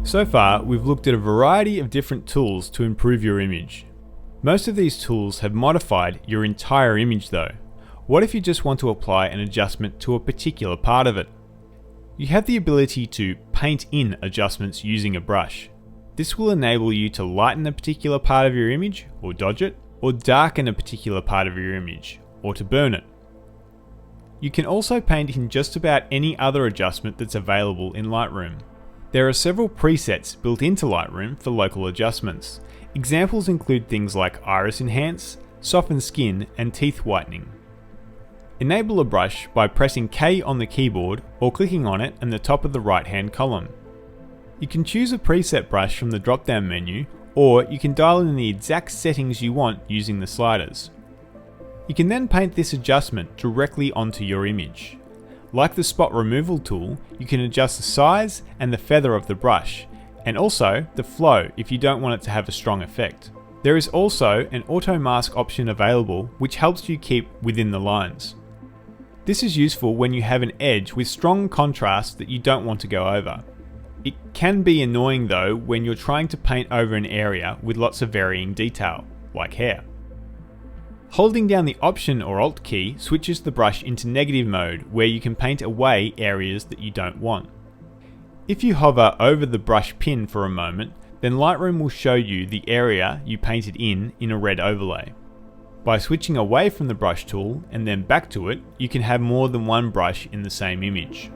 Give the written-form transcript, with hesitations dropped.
So far, we've looked at a variety of different tools to improve your image. Most of these tools have modified your entire image though. What if you just want to apply an adjustment to a particular part of it? You have the ability to paint in adjustments using a brush. This will enable you to lighten a particular part of your image, or dodge it, or darken a particular part of your image, or to burn it. You can also paint in just about any other adjustment that's available in Lightroom. There are several presets built into Lightroom for local adjustments. Examples include things like iris enhance, soften skin, and teeth whitening. Enable a brush by pressing K on the keyboard or clicking on it in the top of the right-hand column. You can choose a preset brush from the drop-down menu, or you can dial in the exact settings you want using the sliders. You can then paint this adjustment directly onto your image. Like the spot removal tool, you can adjust the size and the feather of the brush, and also the flow if you don't want it to have a strong effect. There is also an auto mask option available which helps you keep within the lines. This is useful when you have an edge with strong contrast that you don't want to go over. It can be annoying though when you're trying to paint over an area with lots of varying detail, like hair. Holding down the Option or Alt key switches the brush into negative mode where you can paint away areas that you don't want. If you hover over the brush pin for a moment, then Lightroom will show you the area you painted in a red overlay. By switching away from the brush tool and then back to it, you can have more than one brush in the same image.